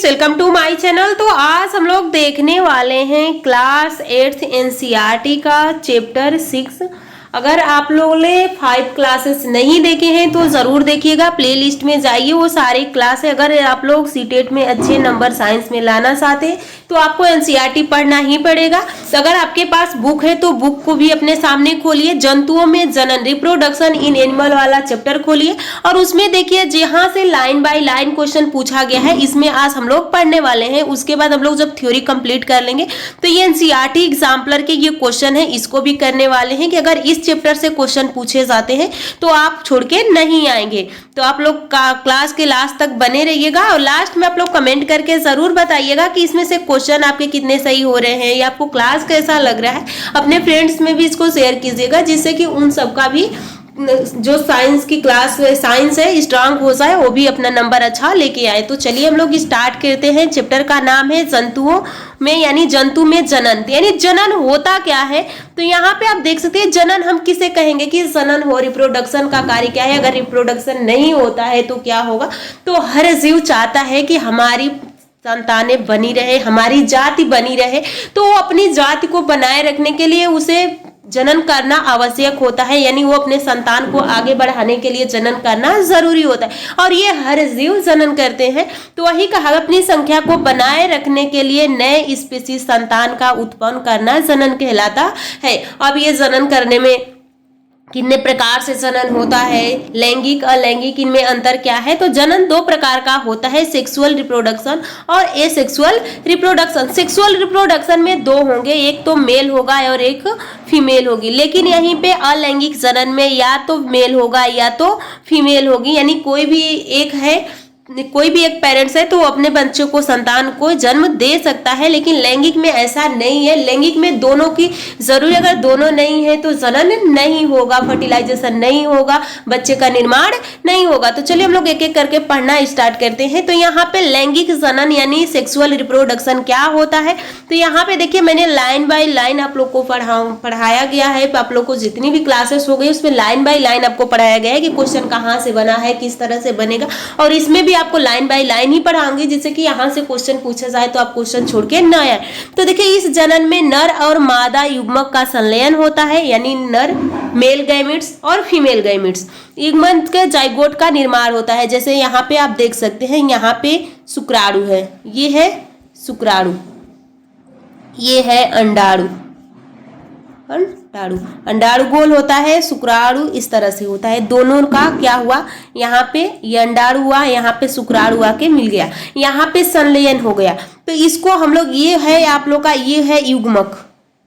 Friends, welcome to my channel. तो आज हम लोग देखने वाले हैं क्लास 8 एनसीईआरटी का चैप्टर 6। अगर आप लोगों ने 5 क्लासेस नहीं देखे हैं तो ज़रूर देखिएगा, प्लेलिस्ट में जाइए, वो सारी क्लास है। अगर आप लोग सीटेट में अच्छे नंबर साइंस में लाना चाहते हैं तो आपको एनसीईआरटी पढ़ना ही पड़ेगा। तो अगर आपके पास बुक है तो बुक को भी अपने सामने खोलिए, जंतुओं में जनन रिप्रोडक्शन इन एनिमल वाला चैप्टर खोलिए और उसमें देखिए जहाँ से लाइन बाय लाइन क्वेश्चन पूछा गया है, इसमें आज हम लोग पढ़ने वाले हैं। उसके बाद हम लोग जब थ्योरी कंप्लीट कर लेंगे तो ये एनसीईआरटी एग्जाम्पलर के ये क्वेश्चन है, इसको भी करने वाले हैं कि अगर इस चैप्टर से क्वेश्चन पूछे जाते हैं तो आप छोड़ के नहीं आएंगे। तो आप लोग क्लास के लास्ट तक बने रहिएगा और लास्ट में आप लोग कमेंट करके जरूर बताइएगा कि इसमें से क्वेश्चन आपके कितने सही हो रहे हैं या आपको क्लास कैसा लग रहा है। अपने फ्रेंड्स में भी इसको शेयर कीजिएगा जिससे कि उन सबका भी जो साइंस की क्लास साइंस है स्ट्रांग हो जाए, वो भी अपना नंबर अच्छा लेके आए। तो चलिए हम लोग स्टार्ट करते हैं। चैप्टर का नाम है जंतुओं में यानी जंतु में जनन। यानी जनन होता क्या है, तो यहाँ पे आप देख सकते हैं जनन हम किसे कहेंगे कि जनन हो, रिप्रोडक्शन का कार्य क्या है। अगर रिप्रोडक्शन नहीं होता है तो क्या होगा, तो हर जीव चाहता है कि हमारी संतानें बनी रहे, हमारी जाति बनी रहे। तो वो अपनी जाति को बनाए रखने के लिए उसे जनन करना आवश्यक होता है, यानी वो अपने संतान को आगे बढ़ाने के लिए जनन करना जरूरी होता है और ये हर जीव जनन करते हैं। तो वही कहा, अपनी संख्या को बनाए रखने के लिए नए स्पीशीज संतान का उत्पन्न करना जनन कहलाता है। अब ये जनन करने में कितने प्रकार से जनन होता है, लैंगिक अलैंगिक, इनमें अंतर क्या है। तो जनन 2 प्रकार का होता है, सेक्सुअल रिप्रोडक्शन और एसेक्सुअल रिप्रोडक्शन। सेक्सुअल रिप्रोडक्शन में 2 होंगे, एक तो मेल होगा और एक फीमेल होगी। लेकिन यहीं पे अलैंगिक जनन में या तो मेल होगा या तो फीमेल होगी, यानी कोई भी एक पेरेंट्स है तो वो अपने बच्चों को संतान को जन्म दे सकता है। लेकिन लैंगिक में ऐसा नहीं है, लैंगिक में दोनों की जरूरी, अगर दोनों नहीं है तो जनन नहीं होगा, फर्टिलाइजेशन नहीं होगा, बच्चे का निर्माण नहीं होगा। तो चलिए हम लोग एक एक करके पढ़ना स्टार्ट करते हैं। तो यहाँ पे लैंगिक जनन यानी सेक्सुअल रिप्रोडक्शन क्या होता है, तो यहाँ पे देखिए मैंने लाइन बाय लाइन आप लोग को पढ़ाया गया है। आप लोग को जितनी भी क्लासेस हो गई उसमें लाइन बाय लाइन आपको पढ़ाया गया है कि क्वेश्चन कहाँ से बना है, किस तरह से बनेगा, और इसमें भी आपको लाइन बाय लाइन ही पढ़ाऊंगी जिससे कि यहाँ से क्वेश्चन पूछा जाए तो आप क्वेश्चन छोड़ के न आए। तो देखिए इस जनन में नर और मादा युग्मक का संलयन होता है, यानी नर मेल गैमेट्स और फीमेल गैमेट्स, युग्मक के जाइगोट का निर्माण होता है। जैसे यहाँ पे आप देख सकते हैं, यहाँ पे शुक्राणु है, ये है शुक्राणु, ये है अंडाणु। अंडाणु गोल होता है, शुक्राणु इस तरह से होता है। दोनों का क्या हुआ, यहाँ पे ये अंडाणु हुआ, यहाँ पे शुक्राणु आके मिल गया, यहाँ पे संलयन हो गया। तो इसको हम लोग, ये है आप लोग का, ये है युग्मक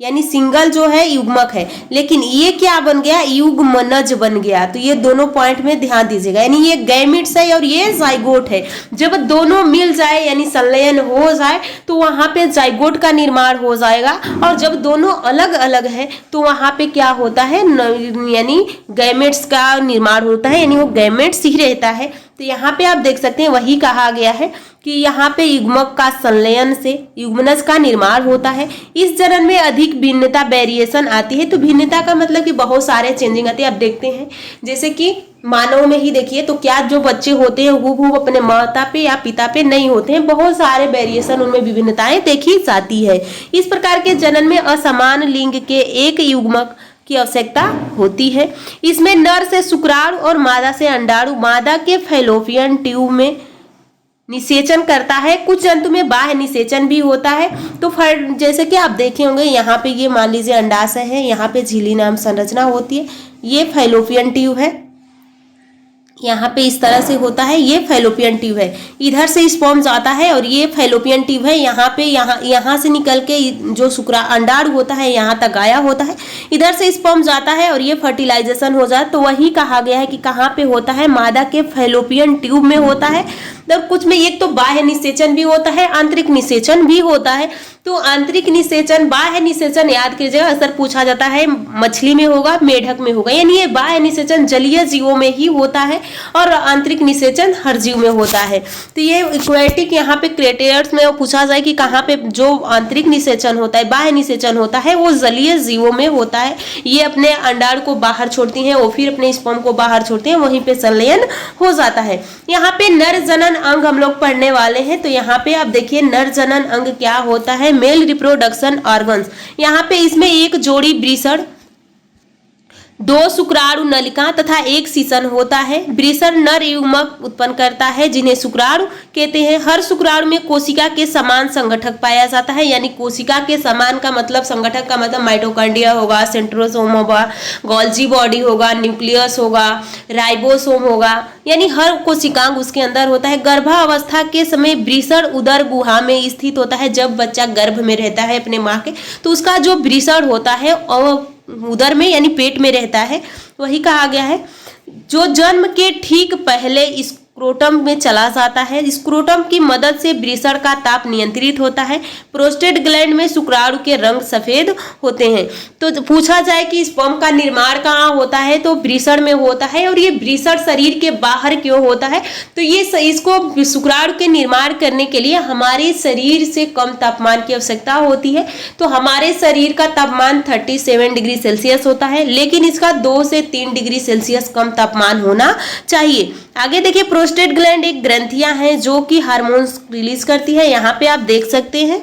यानी सिंगल जो है युग्मक है, लेकिन ये क्या बन गया, युग्मनज बन गया। तो ये दोनों पॉइंट में ध्यान दीजिएगा, यानी ये गैमेट्स है और ये जाइगोट है। जब दोनों मिल जाए यानी संलयन हो जाए तो वहां पे जाइगोट का निर्माण हो जाएगा, और जब दोनों अलग अलग है तो वहां पे क्या होता है, यानी गैमेट्स का निर्माण होता है, यानी वो गैमेट्स ही रहता है। तो यहाँ पे आप देख सकते हैं वही कहा गया है कि यहाँ पे युग्मक का संलयन से युग्मनज का निर्माण होता है। इस जनन में अधिक भिन्नता वेरिएशन आती है। तो भिन्नता का मतलब कि बहुत सारे चेंजिंग आती है। आप देखते हैं जैसे कि मानव में ही देखिए तो क्या जो बच्चे होते हैं हूबहू अपने माता पे या पिता पे नहीं होते हैं, बहुत सारे वेरिएशन उनमें विभिन्नताएं देखी जाती है। इस प्रकार के जनन में असमान लिंग के एक युग्मक की आवश्यकता होती है। इसमें नर से शुक्राणु और मादा से अंडाणु मादा के फैलोपियन ट्यूब में निषेचन करता है। कुछ जंतु में बाह्य निषेचन भी होता है। तो जैसे कि आप देखे होंगे यहाँ पे ये मान लीजिए अंडाशय है, यहाँ पे झिल्ली नाम संरचना होती है, ये फैलोपियन ट्यूब है, यहाँ पे इस तरह से होता है, ये फैलोपियन ट्यूब है। इधर से स्पर्म जाता है और ये फैलोपियन ट्यूब है, यहाँ पे यहाँ से निकल के जो अंडाणु होता है यहाँ तक आया होता है, इधर से स्पर्म जाता है और ये फर्टिलाइजेशन हो जाता है। तो वही कहा गया है कि कहाँ पे होता है, मादा के फैलोपियन ट्यूब में होता है। तो कुछ में एक तो बाह्य निषेचन भी होता है, आंतरिक निषेचन भी होता है। तो आंतरिक निषेचन, बाह्य निषेचन याद कीजिएगा, अक्सर पूछा जाता है मछली में होगा, मेढक में होगा, यानी ये बाह्य निषेचन जलीय जीवों में ही होता है और आंतरिक निषेचन हर जीव में होता है। तो ये इक्वेटिक यहाँ पे क्रेटेयर्स में पूछा जाए कि कहाँ पे जो आंतरिक निषेचन होता है, बाह्य निषेचन होता है, वो जलीय जीवों में होता है। ये अपने अंडाणु को बाहर छोड़ती हैं और फिर अपने स्पर्म को बाहर छोड़ते हैं, वहीं पे संलयन हो जाता है। यहाँ पे नर जनन जनन अंग हम लोग पढ़ने वाले हैं। तो यहाँ पे आप देखिए नर जनन अंग क्या होता है, मेल रिप्रोडक्शन ऑर्गन्स। यहाँ पे इसमें एक जोड़ी वृषण, 2 शुक्राणु नलिका तथा 1 सीसन होता है। वृषण नर युग्मक उत्पन्न करता है जिन्हें शुक्राणु कहते हैं। हर शुक्राणु में कोशिका के समान संगठक पाया जाता है, यानी कोशिका के समान का मतलब, संगठक का मतलब माइटोकॉन्ड्रिया होगा, सेंट्रोसोम होगा, गोल्जी बॉडी होगा, न्यूक्लियस होगा, राइबोसोम होगा, यानी हर कोशिकांग उसके अंदर होता है। गर्भावस्था के समय वृषण उदर गुहा में स्थित होता है। जब बच्चा गर्भ में रहता है अपने माँ के, तो उसका जो वृषण होता है और उदर में यानी पेट में रहता है, वही कहा गया है। जो जन्म के ठीक पहले स्क्रोटम में चला जाता है। स्क्रोटम की मदद से वृषण का ताप नियंत्रित होता है। प्रोस्टेट ग्लैंड में शुक्राणु के रंग सफेद होते हैं। तो पूछा जाए कि स्पर्म का निर्माण कहाँ होता है, तो वृषण में होता है। और ये वृषण शरीर के बाहर क्यों होता है, तो ये इसको शुक्राणु के निर्माण करने के लिए हमारे शरीर से कम तापमान की आवश्यकता होती है। तो हमारे शरीर का तापमान 37 डिग्री सेल्सियस होता है, लेकिन इसका 2 से 3 डिग्री सेल्सियस कम तापमान होना चाहिए। आगे देखिए, प्रोस्टेट ग्लैंड एक ग्रंथियां हैं जो कि हार्मोन्स रिलीज करती है। यहाँ पे आप देख सकते हैं,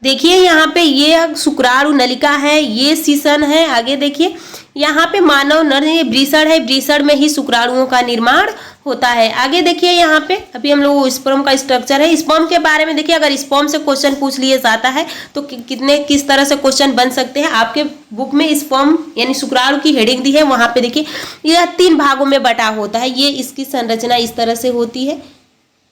देखिए यहाँ पे ये शुक्राणु नलिका है, ये सीसन है। आगे देखिए यहाँ पे मानव नर ये वृषण है, वृषण में ही शुक्राणुओं का निर्माण होता है। आगे देखिए यहाँ पे अभी हम लोग स्पर्म का स्ट्रक्चर है। स्पर्म के बारे में देखिए, अगर स्पर्म से क्वेश्चन पूछ लिया जाता है तो किस तरह से क्वेश्चन बन सकते हैं। आपके बुक में स्पर्म यानी शुक्राणु की हेडिंग दी है, वहां पे देखिए यह 3 भागों में बटा होता है। ये इसकी संरचना इस तरह से होती है,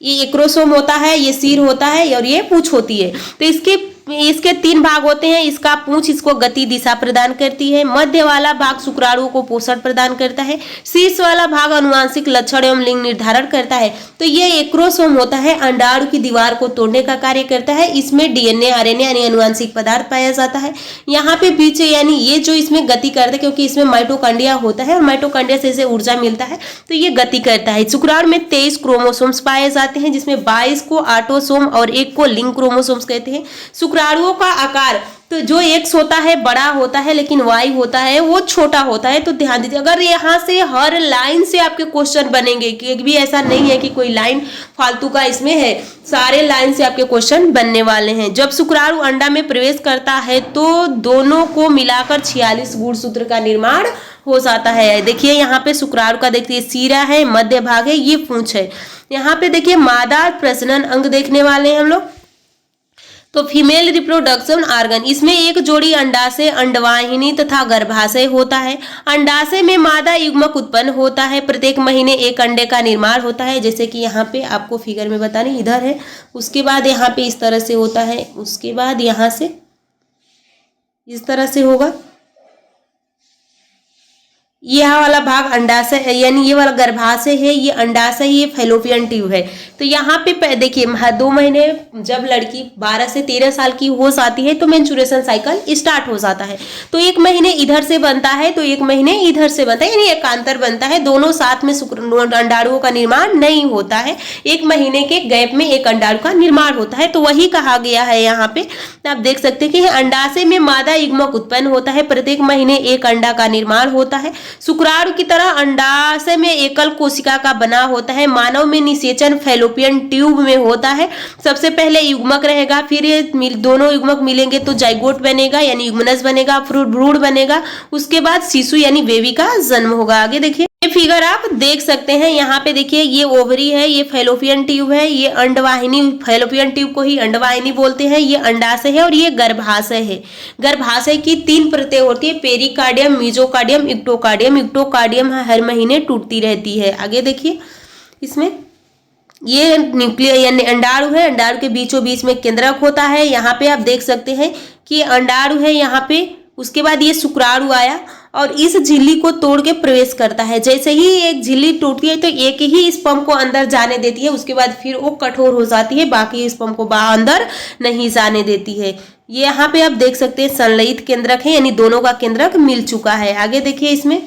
ये एक्रोसोम होता है, ये सिर होता है और ये पूंछ होती है। तो इसके 3 भाग होते हैं। इसका पूंछ इसको गति दिशा प्रदान करती है, मध्य वाला भाग शुक्राणु को पोषण प्रदान करता है, शीर्ष वाला भाग अनुवांशिक लक्षण एवं लिंग निर्धारण करता है। तो ये एक्रोसोम होता है, अंडाणु की दीवार को तोड़ने का कार्य करता है। इसमें डीएनए आरएनए यानी अनुवांशिक पदार्थ पाया जाता है। यहाँ पे पीछे यानी ये जो इसमें गति करता है, क्योंकि इसमें माइटोकॉन्ड्रिया होता है और माइटोकॉन्ड्रिया से इसे ऊर्जा मिलता है, तो ये गति करता है। शुक्राणु में 23 क्रोमोसोम्स पाए जाते हैं, जिसमें 22 को ऑटोसोम और 1 को लिंक क्रोमोसोम्स कहते हैं। शुक्राणुओं का आकार तो जो एक्स होता है बड़ा होता है, लेकिन वाई होता है वो छोटा होता है। तो ध्यान दीजिए, अगर यहाँ से हर लाइन से आपके क्वेश्चन बनेंगे, कि एक भी ऐसा नहीं है कि कोई लाइन फालतू का इसमें है, सारे लाइन से आपके क्वेश्चन बनने वाले हैं। जब शुक्राणु अंडा में प्रवेश करता है तो दोनों को मिलाकर 46 गुणसूत्र का निर्माण हो जाता है। देखिए यहाँ पे शुक्राणु का देखिए सिरा है, मध्य भाग है, ये पूंछ है। यहाँ पे देखिए मादा प्रजनन अंग देखने वाले हैं हम लोग। तो फीमेल रिप्रोडक्शन ऑर्गन, इसमें एक जोड़ी अंडाशय, अंडवाहिनी तथा गर्भाशय होता है। अंडाशय में मादा युग्मक उत्पन्न होता है। प्रत्येक महीने एक अंडे का निर्माण होता है, जैसे कि यहाँ पे आपको फिगर में बता रही, इधर है। उसके बाद यहाँ पे इस तरह से होता है, उसके बाद यहाँ से इस तरह से होगा। यह वाला भाग अंडाशय है, यानी ये वाला गर्भाशय है, ये अंडाशय, ये फैलोपियन ट्यूब है। तो यहाँ पे देखिए 2 महीने जब लड़की 12 से 13 साल की हो जाती है तो मेंस्ट्रुएशन साइकिल स्टार्ट हो जाता है। तो 1 महीने इधर से बनता है, तो 1 महीने इधर से बनता है, यानी एकांतर बनता है। दोनों साथ में अंडाणुओं का निर्माण नहीं होता है। 1 महीने के गैप में एक अंडाणु का निर्माण होता है। तो वही कहा गया है यहाँ पे, आप देख सकते हैं कि अंडाशय में मादा युग्मक उत्पन्न होता है। प्रत्येक महीने एक अंडा का निर्माण होता है। शुक्राणु की तरह अंडाशय में एकल कोशिका का बना होता है। मानव में निषेचन फैलोपियन ट्यूब में होता है। सबसे पहले युग्मक रहेगा, फिर ये दोनों युग्मक मिलेंगे तो जाइगोट बनेगा यानी युग्मनज बनेगा, फिर भ्रूण बनेगा, उसके बाद शिशु यानी बेबी का जन्म होगा। आगे देखिए ये फिगर आप देख सकते हैं, यहाँ पे देखिए ये ओवरी है, ये फैलोपियन ट्यूब है, ये अंडवाहिनी, फैलोपियन ट्यूब को ही अंडवाहिनी बोलते हैं, ये अंडाशय है और ये गर्भाशय है। गर्भाशय की 3 परतें होती है, पेरिकार्डियम, मीजोकार्डियम, इक्टोकार्डियम। इक्टोकार्डियम हर महीने टूटती रहती है। आगे देखिए इसमें ये न्यूक्लियर यानी अंडाणु है, अंडाणु के बीचों बीच में केंद्रक होता है। यहाँ पे आप देख सकते हैं कि अंडाणु है यहाँ पे, उसके बाद ये शुक्राणु आया और इस झिल्ली को तोड़ के प्रवेश करता है। जैसे ही एक झिल्ली टूटती है तो एक ही स्पर्म को अंदर जाने देती है, उसके बाद फिर वो कठोर हो जाती है, बाकी स्पर्म को अंदर नहीं जाने देती है। ये यहाँ पे आप देख सकते हैं संलयित केंद्रक है, यानी दोनों का केंद्रक मिल चुका है। आगे देखिए इसमें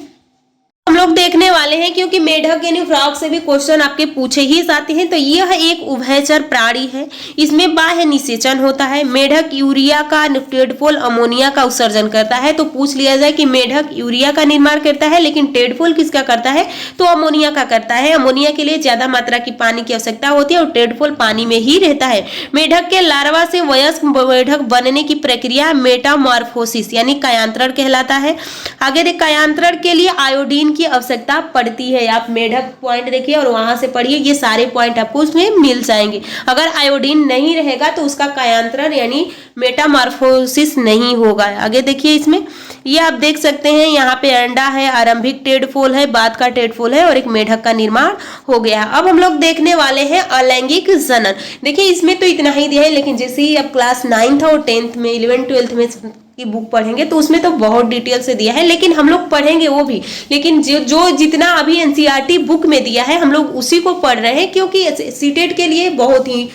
हम लोग देखने वाले हैं, क्योंकि मेढक यानी फ्रॉग से भी क्वेश्चन आपके पूछे ही जाते हैं। तो यह एक उभयचर प्राणी है, इसमें बाह्य निषेचन होता है। मेढक यूरिया का, टेडपोल अमोनिया का उत्सर्जन करता है। तो पूछ लिया जाए कि मेढक यूरिया का निर्माण करता है, लेकिन टेडपोल किसका करता है, तो अमोनिया का करता है। अमोनिया के लिए ज्यादा मात्रा की पानी की आवश्यकता होती है और टेडपोल पानी में ही रहता है। मेढक के लार्वा से वयस्क मेढक बनने की प्रक्रिया मेटामॉर्फोसिस यानी कायांतरण कहलाता है। आगे देख, कायांतरण के लिए आयोडीन की आवश्यकता पड़ती है। आप मेढक पॉइंट देखिए और वहां से पढ़िए, ये सारे पॉइंट आपको उसमें मिल जाएंगे। अगर आयोडीन नहीं रहेगा तो उसका कायांतरण यानी मेटामॉर्फोसिस नहीं होगा। आगे देखिए, इसमें ये आप देख सकते हैं, यहाँ पे अंडा है, आरंभिक टेडपोल है, बाद का टेडपोल है और एक मेढक का निर्माण हो गया। अब हम लोग देखने वाले हैं अलैंगिक जनन। देखिए इसमें तो इतना ही दिया है, लेकिन जैसे ही अब क्लास 9th और 10th में, 11th 12th में की बुक पढ़ेंगे तो उसमें तो बहुत डिटेल से दिया है, लेकिन हम लोग पढ़ेंगे वो भी। लेकिन जो जितना अभी एनसीईआरटी बुक में दिया है हम लोग उसी को पढ़ रहे हैं, क्योंकि सीटेट के लिए बहुत ही,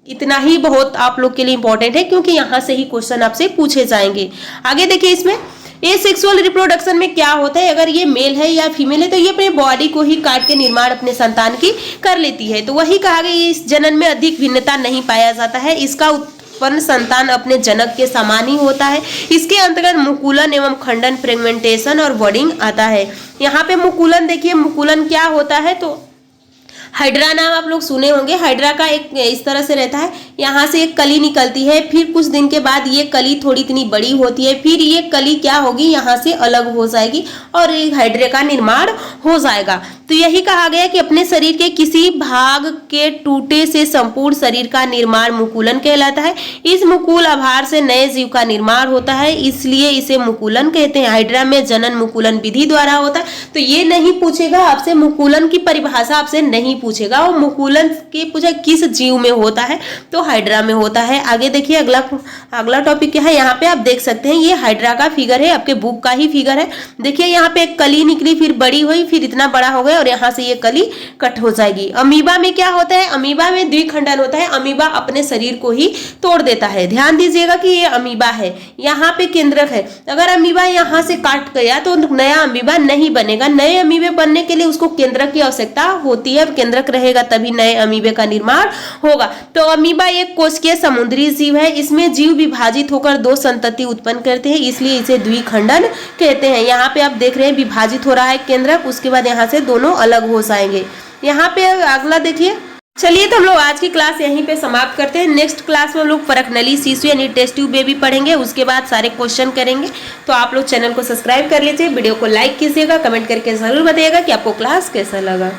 इतना ही बहुत आप लोग के लिए इंपॉर्टेंट है, क्योंकि यहाँ से ही क्वेश्चन आपसे पूछे जाएंगे। आगे देखिए, इसमें ये सेक्सुअल रिप्रोडक्शन में क्या होता है, अगर ये मेल है या फीमेल है तो ये अपने बॉडी को ही काट के निर्माण अपने संतान की कर लेती है। तो वही कहा गया, इस जनन में अधिक भिन्नता नहीं पाया जाता है, इसका उत्पन्न संतान अपने जनक के समान ही होता है। इसके अंतर्गत मुकुलन एवं खंडन, फ्रेगमेंटेशन और बर्डिंग आता है। यहाँ पे मुकुलन देखिए, मुकुलन क्या होता है, तो हाइड्रा नाम आप लोग सुने होंगे। हाइड्रा का एक इस तरह से रहता है, यहाँ से एक कली निकलती है, फिर कुछ दिन के बाद ये कली थोड़ी इतनी बड़ी होती है, फिर ये कली क्या होगी, यहाँ से अलग हो जाएगी और एक हाइड्रे का निर्माण हो जाएगा। तो यही कहा गया कि अपने शरीर के किसी भाग के टूटे से संपूर्ण शरीर का निर्माण मुकुलन कहलाता है। इस मुकुल आभार से नए जीव का निर्माण होता है, इसलिए इसे मुकुलन कहते हैं। हाइड्रा में जनन मुकुलन विधि द्वारा होता है। तो ये नहीं पूछेगा आपसे, मुकुलन की परिभाषा आपसे नहीं पूछेगा, और मुकुलन की पूछा किस जीव में होता है, तो हाइड्रा में होता है। आगे देखिए, अगला टॉपिक क्या है, यहाँ पे आप देख सकते हैं, ये हाइड्रा का फिगर है, आपके बुक का ही फिगर है। देखिए यहाँ पे एक कली निकली, फिर बड़ी हुई, फिर इतना बड़ा हो गया और यहाँ से ये कली कट हो जाएगी। अमीबा में क्या होता है, अमीबा में द्विखंडन होता है। अमीबा अपने शरीर को ही तोड़ देता है। ध्यान दीजिएगा कि ये अमीबा है, यहाँ पे केंद्रक है। अगर अमीबा यहाँ से काट गया तो नया अमीबा नहीं बनेगा। नए अमीबे बनने के लिए उसको केंद्रक की आवश्यकता होती है, और केंद्रक रहेगा तभी नए अमीबे का निर्माण होगा। तो अमीबा एक कोशिकीय समुद्री जीव है। इसमें जीव विभाजित होकर दो संतति उत्पन्न करते हैं, इसलिए इसे द्विखंडन कहते हैं। यहाँ पे आप देख रहे हैं विभाजित हो रहा है केंद्रक, उसके बाद यहाँ से दोनों अलग हो जाएंगे। यहाँ पे अगला देखिए। चलिए, तो हम लोग आज की क्लास यहीं पे समाप्त करते हैं। नेक्स्ट क्लास में हम लोग परखनली शिशु यानी टेस्ट ट्यूब बेबी पढ़ेंगे, उसके बाद सारे क्वेश्चन करेंगे। तो आप लोग चैनल को सब्सक्राइब कर लीजिए, वीडियो को लाइक कीजिएगा, कमेंट करके जरूर बताइएगा कि आपको क्लास कैसा लगा।